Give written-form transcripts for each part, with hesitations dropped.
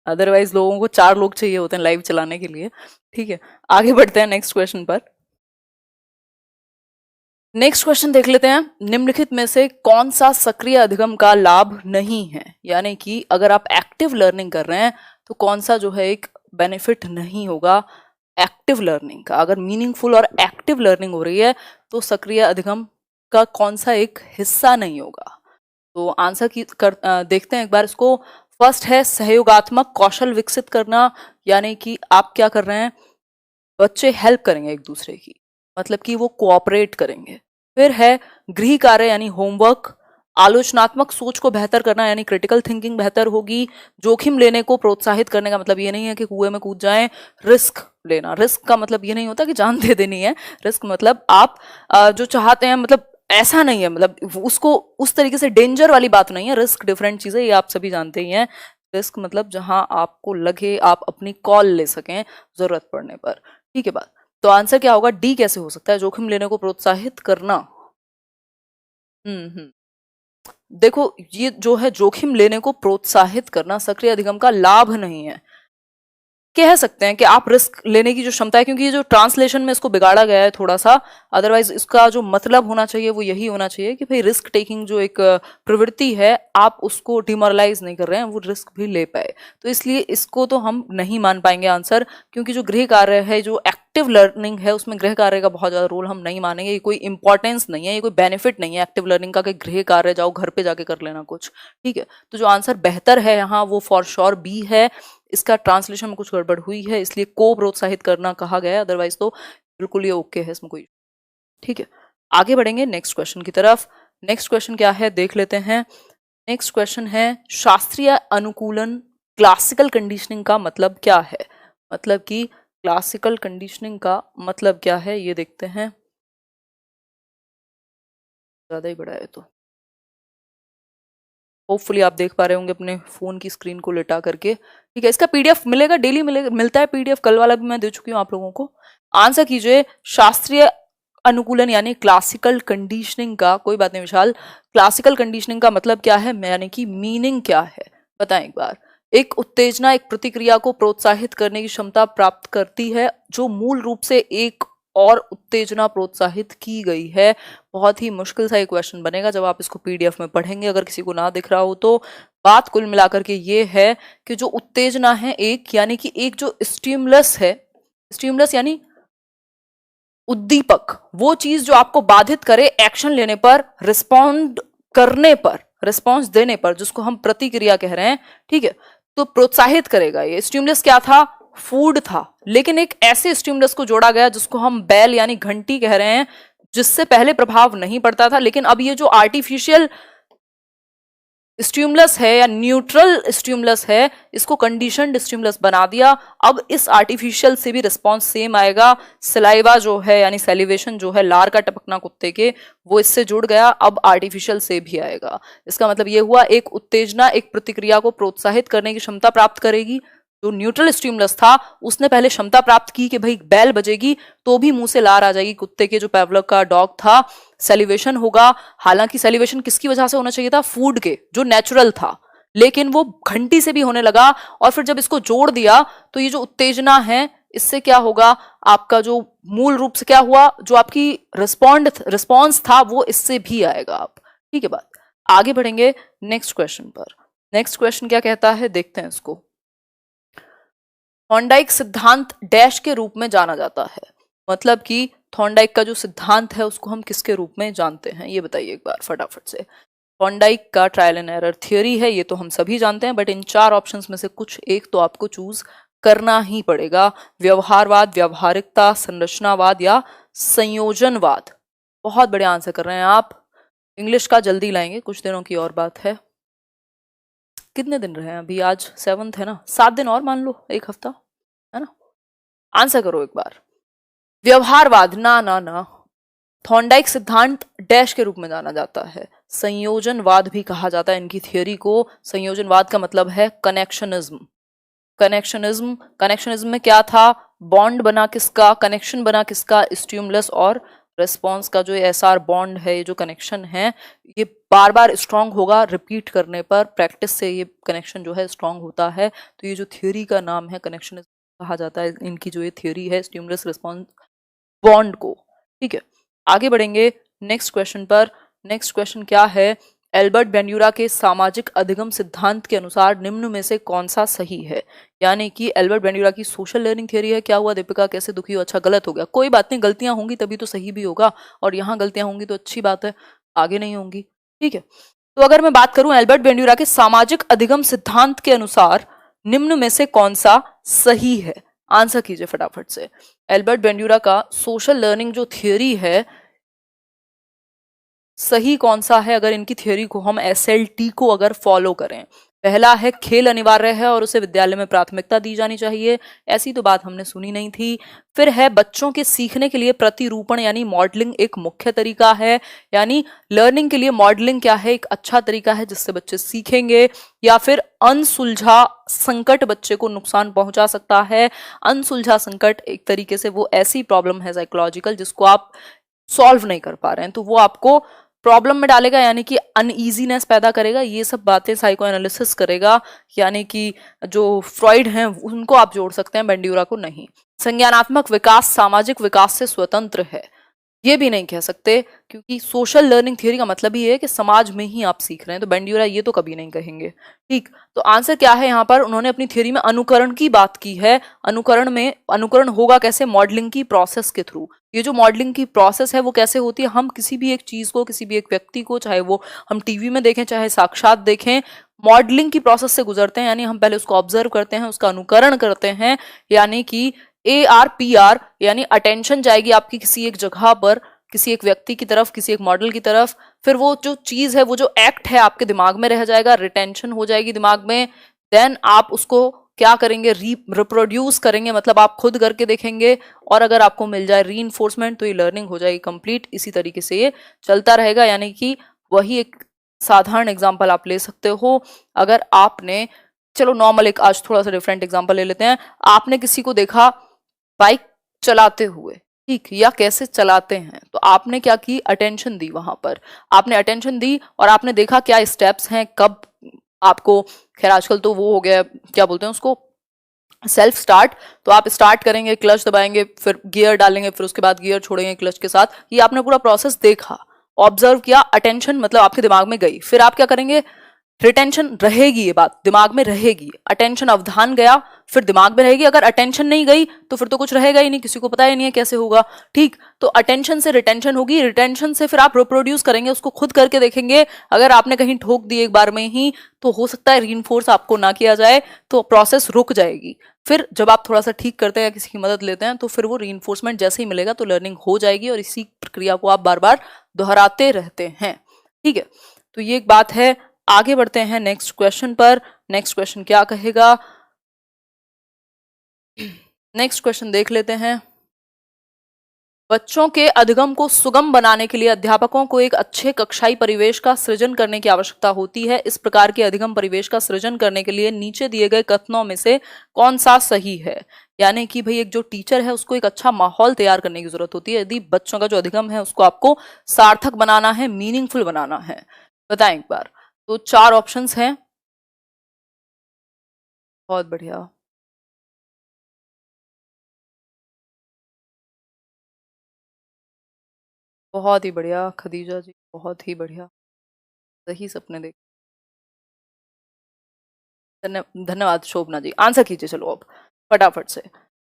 Otherwise लोगों को 4 लोग चाहिए होते हैं लाइव चलाने के लिए। ठीक है, आगे बढ़ते हैं नेक्स्ट क्वेश्चन पर। नेक्स्ट क्वेश्चन देख लेते हैं, निम्नलिखित में से कौन सा सक्रिय अधिगम का लाभ नहीं है, यानी कि अगर आप एक्टिव लर्निंग कर रहे हैं तो कौन सा जो है एक बेनिफिट नहीं होगा एक्टिव लर्निंग का। अगर मीनिंगफुल और एक्टिव लर्निंग हो रही है तो सक्रिय अधिगम का कौन सा एक हिस्सा नहीं होगा। तो आंसर देखते हैं एक बार इसको। फर्स्ट है सहयोगात्मक कौशल विकसित करना, यानी कि आप क्या कर रहे हैं, बच्चे हेल्प करेंगे एक दूसरे की, मतलब कि वो कोऑपरेट करेंगे। फिर है गृह कार्य यानी होमवर्क, आलोचनात्मक सोच को बेहतर करना यानी क्रिटिकल थिंकिंग बेहतर होगी, जोखिम लेने को प्रोत्साहित करने का मतलब ये नहीं है कि कुएं में कूद जाएं, रिस्क लेना, रिस्क का मतलब ये नहीं होता कि जान दे देनी है, रिस्क मतलब आप जो चाहते हैं, मतलब ऐसा नहीं है, मतलब उसको उस तरीके से डेंजर वाली बात नहीं है, रिस्क डिफरेंट चीजें, ये आप सभी जानते ही हैं। रिस्क मतलब जहां आपको लगे आप अपनी कॉल ले सकें जरूरत पड़ने पर। ठीक है बात, तो आंसर क्या होगा, डी कैसे हो सकता है, जोखिम लेने को प्रोत्साहित करना। देखो ये जो है जोखिम लेने को प्रोत्साहित करना सक्रिय अधिगम का लाभ नहीं है। कह सकते हैं कि आप रिस्क लेने की जो क्षमता है, क्योंकि ये जो ट्रांसलेशन में इसको बिगाड़ा गया है थोड़ा सा, अदरवाइज इसका जो मतलब होना चाहिए वो यही होना चाहिए कि भाई रिस्क टेकिंग जो एक प्रवृत्ति है आप उसको डिमोरलाइज नहीं कर रहे हैं, वो रिस्क भी ले पाए। तो इसलिए इसको तो हम नहीं मान पाएंगे आंसर, क्योंकि जो गृह कार्य है, जो एक्टिव लर्निंग है, उसमें गृह कार्य का बहुत ज्यादा रोल हम नहीं मानेंगे। ये कोई इंपॉर्टेंस नहीं है, ये कोई बेनिफिट नहीं है एक्टिव लर्निंग का कि गृह कार्य जाओ घर पे जाके कर लेना कुछ। ठीक है, तो जो आंसर बेहतर है यहाँ वो फॉर श्योर बी है। इसका ट्रांसलेशन में कुछ गड़बड़ हुई है इसलिए को प्रोत्साहित करना कहा गया है, अदरवाइज तो बिल्कुल ये ओके है, इसमें कोई। ठीक है, आगे बढ़ेंगे नेक्स्ट क्वेश्चन की तरफ। नेक्स्ट क्वेश्चन क्या है देख लेते हैं। नेक्स्ट क्वेश्चन है शास्त्रीय अनुकूलन क्लासिकल कंडीशनिंग का मतलब क्या है, मतलब कि क्लासिकल कंडीशनिंग का मतलब क्या है ये देखते हैं। ज्यादा ही बड़ा है तो होपफुली आप देख पा रहे होंगे अपने फोन की स्क्रीन को लेटा करके। ठीक है, इसका पीडीएफ मिलेगा, डेली मिलेगा, मिलता है पीडीएफ, कल वाला भी मैं दे चुकी हूँ आप लोगों को। आंसर कीजिए, शास्त्रीय अनुकूलन यानी क्लासिकल कंडीशनिंग का, कोई बात नहीं विशाल, क्लासिकल कंडीशनिंग का मतलब क्या है, यानी कि मीनिंग क्या है बताएं एक बार। एक उत्तेजना एक प्रतिक्रिया को प्रोत्साहित करने की क्षमता प्राप्त करती है जो मूल रूप से एक और उत्तेजना प्रोत्साहित की गई है। बहुत ही मुश्किल सा ये क्वेश्चन बनेगा जब आप इसको पीडीएफ में पढ़ेंगे, अगर किसी को ना दिख रहा हो तो। बात कुल मिलाकर के ये है कि जो उत्तेजना है एक, यानी कि एक जो स्टिमुलस है, स्टिमुलस यानी उद्दीपक, वो चीज जो आपको बाधित करे एक्शन लेने पर, रिस्पॉन्ड करने पर, रिस्पॉन्स देने पर, जिसको हम प्रतिक्रिया कह रहे हैं। ठीक है, तो प्रोत्साहित करेगा। ये स्टिमुलस क्या था, फूड था, लेकिन एक ऐसे स्टिमुलस को जोड़ा गया जिसको हम बेल यानी घंटी कह रहे हैं, जिससे पहले प्रभाव नहीं पड़ता था, लेकिन अब ये जो आर्टिफिशियल स्टिमुलस है या न्यूट्रल स्टिमुलस है, इसको कंडीशनड स्टिमुलस बना दिया। अब इस आर्टिफिशियल से भी रिस्पॉन्स सेम आएगा। सलाइवा जो है यानी सेलिवेशन जो है, लार का टपकना कुत्ते के, वो इससे जुड़ गया, अब आर्टिफिशियल से भी आएगा। इसका मतलब ये हुआ एक उत्तेजना एक प्रतिक्रिया को प्रोत्साहित करने की क्षमता प्राप्त करेगी। जो न्यूट्रल स्टिमुलस था उसने पहले क्षमता प्राप्त की कि भाई बेल बजेगी तो भी मुंह से लार आ जाएगी कुत्ते के, जो पेवलव का डॉग था, सेलिवेशन होगा। हालांकि सेलिवेशन किसकी वजह से होना चाहिए था, फूड के, जो नेचुरल था, लेकिन वो घंटी से भी होने लगा। और फिर जब इसको जोड़ दिया तो ये जो उत्तेजना है, इससे क्या होगा, आपका जो मूल रूप से क्या हुआ, जो आपकी रिस्पॉन्स था वो इससे भी आएगा आप। ठीक है बात, आगे बढ़ेंगे नेक्स्ट क्वेश्चन पर। नेक्स्ट क्वेश्चन क्या कहता है देखते हैं इसको। थॉर्नडाइक सिद्धांत डैश के रूप में जाना जाता है, मतलब कि थॉर्नडाइक का जो सिद्धांत है उसको हम किसके रूप में जानते हैं, ये बताइए एक बार फटाफट से। थॉर्नडाइक का ट्रायल एंड एरर थियोरी है, ये तो हम सभी जानते हैं, बट इन 4 ऑप्शंस में से कुछ एक तो आपको चूज करना ही पड़ेगा। व्यवहारवाद, व्यवहारिकता, संरचनावाद या संयोजनवाद। बहुत बढ़िया आंसर कर रहे हैं आप। इंग्लिश का जल्दी लाएंगे, कुछ दिनों की और बात है। कितने दिन रहे हैं अभी, आज 7th है ना, 7 दिन और मान लो, 1 हफ्ता है ना। आंसर करो एक बार। व्यवहारवाद ना ना ना, थॉर्नडाइक सिद्धांत डैश के रूप में जाना जाता है, संयोजनवाद भी कहा जाता है इनकी थियोरी को। संयोजनवाद का मतलब है कनेक्शनिज्म। कनेक्शनिज्म में क्या था, बॉन्ड बना किसका, कनेक्शन बना किसका, स्टिमुलस और रेस्पॉन्स का जो एसआर बॉन्ड है, ये जो कनेक्शन है, ये बार बार स्ट्रांग होगा, रिपीट करने पर, प्रैक्टिस से ये कनेक्शन जो है स्ट्रांग होता है। तो ये जो थ्योरी का नाम है कनेक्शन कहा जाता है, इनकी जो ये थ्योरी है स्टिमुलस रिस्पॉन्स बॉन्ड को। ठीक है, आगे बढ़ेंगे नेक्स्ट क्वेश्चन पर। नेक्स्ट क्वेश्चन क्या है, एल्बर्ट बेंड्यूरा के सामाजिक अधिगम सिद्धांत के अनुसार निम्न में से कौन सा सही है। यानी कि एल्बर्ट बेंड्यूरा की सोशल लर्निंग थ्योरी है। क्या हुआ दीपिका, कैसे दुखी हो? अच्छा, गलत हो गया, कोई बात नहीं, गलतियां होंगी तभी तो सही भी होगा, और यहाँ गलतियां होंगी तो अच्छी बात है, आगे नहीं होंगी। ठीक है, तो अगर मैं बात करूं एल्बर्ट बेंड्यूरा के सामाजिक अधिगम सिद्धांत के अनुसार निम्न में से कौन सा सही है, आंसर कीजिए फटाफट से। एल्बर्ट बेंड्यूरा का सोशल लर्निंग जो थियोरी है, सही कौन सा है अगर इनकी थ्योरी को हम एसएलटी को अगर फॉलो करें। पहला है खेल अनिवार्य है और उसे विद्यालय में प्राथमिकता दी जानी चाहिए, ऐसी तो बात हमने सुनी नहीं थी। फिर है बच्चों के सीखने के लिए प्रतिरूपण यानी मॉडलिंग एक मुख्य तरीका है, यानी लर्निंग के लिए मॉडलिंग क्या है, एक अच्छा तरीका है जिससे बच्चे सीखेंगे। या फिर अनसुलझा संकट बच्चे को नुकसान पहुंचा सकता है। अनसुलझा संकट एक तरीके से वो ऐसी प्रॉब्लम है साइकोलॉजिकल जिसको आप सॉल्व नहीं कर पा रहे हैं, तो वो आपको प्रॉब्लम में डालेगा, यानी कि अनईजीनेस पैदा करेगा। ये सब बातें साइको एनालिसिस करेगा, यानी कि जो फ्रॉइड हैं उनको आप जोड़ सकते हैं, बेंड्यूरा को नहीं। संज्ञानात्मक विकास सामाजिक विकास से स्वतंत्र है, ये भी नहीं कह सकते, क्योंकि सोशल लर्निंग थ्योरी का मतलब ही है कि समाज में ही आप सीख रहे हैं, तो बेंड्यूरा ये तो कभी नहीं कहेंगे। ठीक, तो आंसर क्या है यहाँ पर, उन्होंने अपनी थ्योरी में अनुकरण की बात की है। अनुकरण होगा कैसे, मॉडलिंग की प्रोसेस के थ्रू। ये जो मॉडलिंग की प्रोसेस है वो कैसे होती है, हम किसी भी एक चीज को, किसी भी एक व्यक्ति को, चाहे वो हम टीवी में देखें चाहे साक्षात देखें, मॉडलिंग की प्रोसेस से गुजरते हैं, यानी हम पहले उसको ऑब्जर्व करते हैं, उसका अनुकरण करते हैं, यानी कि ARPR, यानी अटेंशन जाएगी आपकी किसी एक जगह पर, किसी एक व्यक्ति की तरफ, किसी एक मॉडल की तरफ, फिर वो जो चीज है, वो जो एक्ट है आपके दिमाग में रह जाएगा, रिटेंशन हो जाएगी दिमाग में। देन आप उसको क्या करेंगे, रिप्रोड्यूस करेंगे, मतलब आप खुद करके देखेंगे, और अगर आपको मिल जाए रीइंफोर्समेंट तो ये लर्निंग हो जाएगी कंप्लीट। इसी तरीके से ये चलता रहेगा, यानी कि वही एक साधारण एग्जाम्पल आप ले सकते हो। अगर आपने, चलो नॉर्मल एक आज थोड़ा सा डिफरेंट एग्जाम्पल ले लेते हैं, आपने किसी को देखा बाइक चलाते हुए, ठीक, या कैसे चलाते हैं, तो आपने क्या की, अटेंशन दी, वहां पर आपने अटेंशन दी और आपने देखा क्या स्टेप्स हैं, कब आपको, खैर आजकल तो वो हो गया, क्या बोलते हैं उसको, सेल्फ स्टार्ट, तो आप स्टार्ट करेंगे, क्लच दबाएंगे, फिर गियर डालेंगे, फिर उसके बाद गियर छोड़ेंगे क्लच के साथ। ये आपने पूरा प्रोसेस देखा, ऑब्जर्व किया, अटेंशन मतलब आपके दिमाग में गई। फिर आप क्या करेंगे, रिटेंशन रहेगी, ये बात दिमाग में रहेगी, अटेंशन अवधान गया, फिर दिमाग में रहेगी। अगर अटेंशन नहीं गई तो फिर तो कुछ रहेगा ही नहीं, किसी को पता ही नहीं है कैसे होगा। ठीक, तो अटेंशन से रिटेंशन होगी, रिटेंशन से फिर आप रिप्रोड्यूस करेंगे, उसको खुद करके देखेंगे। अगर आपने कहीं ठोक दी एक बार में ही तो हो सकता है रीइंफोर्स आपको ना किया जाए, तो प्रोसेस रुक जाएगी। फिर जब आप थोड़ा सा ठीक करते हैं, किसी की मदद लेते हैं, तो फिर वो रीइंफोर्समेंट जैसे ही मिलेगा तो लर्निंग हो जाएगी, और इसी प्रक्रिया को आप बार बार दोहराते रहते हैं। ठीक है, तो ये एक बात है। आगे बढ़ते हैं नेक्स्ट क्वेश्चन पर। नेक्स्ट क्वेश्चन क्या कहेगा, नेक्स्ट क्वेश्चन देख लेते हैं। बच्चों के अधिगम को सुगम बनाने के लिए अध्यापकों को एक अच्छे कक्षाई परिवेश का सृजन करने की आवश्यकता होती है। इस प्रकार के अधिगम परिवेश का सृजन करने के लिए नीचे दिए गए कथनों में से कौन सा सही है। यानी कि भाई एक जो टीचर है उसको एक अच्छा माहौल तैयार करने की जरूरत होती है, यदि बच्चों का जो अधिगम है उसको आपको सार्थक बनाना है, मीनिंगफुल बनाना है। बताएं एक बार। तो 4 ऑप्शंस हैं। बहुत बढ़िया, बहुत ही बढ़िया खदीजा जी, बहुत ही बढ़िया, सही सपने देख। धन्यवाद शोभना जी। आंसर कीजिए चलो अब फटाफट से।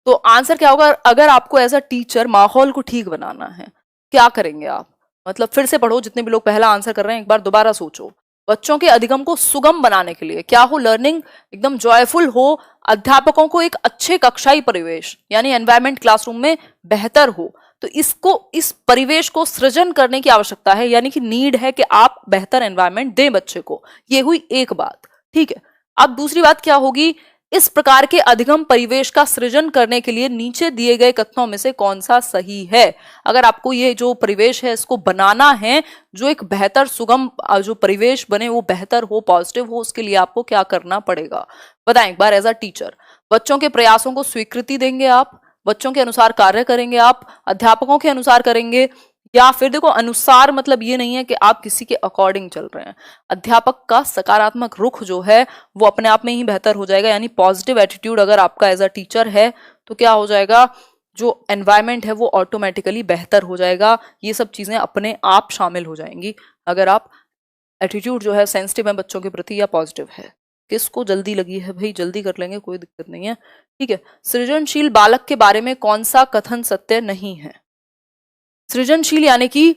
तो आंसर क्या होगा, अगर आपको एज अ टीचर माहौल को ठीक बनाना है, क्या करेंगे आप, मतलब फिर से पढ़ो, जितने भी लोग पहला आंसर कर रहे हैं एक बार दोबारा सोचो। बच्चों के अधिगम को सुगम बनाने के लिए क्या हो, लर्निंग एकदम जॉयफुल हो, अध्यापकों को एक अच्छे कक्षाई परिवेश यानी एनवायरमेंट क्लासरूम में बेहतर हो, तो इसको, इस परिवेश को सृजन करने की आवश्यकता है, यानी कि नीड है कि आप बेहतर एनवायरमेंट दें बच्चे को। ये हुई एक बात। ठीक है, अब दूसरी बात क्या होगी, इस प्रकार के अधिगम परिवेश का सृजन करने के लिए नीचे दिए गए कथनों में से कौन सा सही है। अगर आपको ये जो परिवेश है इसको बनाना है, जो एक बेहतर सुगम जो परिवेश बने वो बेहतर हो, पॉजिटिव हो, उसके लिए आपको क्या करना पड़ेगा, बताएं एक बार। एज अ टीचर बच्चों के प्रयासों को स्वीकृति देंगे आप, बच्चों के अनुसार कार्य करेंगे आप, अध्यापकों के अनुसार करेंगे, या फिर देखो, अनुसार मतलब ये नहीं है कि आप किसी के अकॉर्डिंग चल रहे हैं। अध्यापक का सकारात्मक रुख जो है वो अपने आप में ही बेहतर हो जाएगा, यानी पॉजिटिव एटीट्यूड अगर आपका एज अ टीचर है तो क्या हो जाएगा, जो एनवायरमेंट है वो ऑटोमेटिकली बेहतर हो जाएगा। ये सब चीजें अपने आप शामिल हो जाएंगी अगर आप एटीट्यूड जो है सेंसिटिव है बच्चों के प्रति या पॉजिटिव है। किसको जल्दी लगी है भाई, जल्दी कर लेंगे, कोई दिक्कत नहीं है, ठीक है। सृजनशील बालक के बारे में कौन सा कथन सत्य नहीं है? सृजनशील यानी कि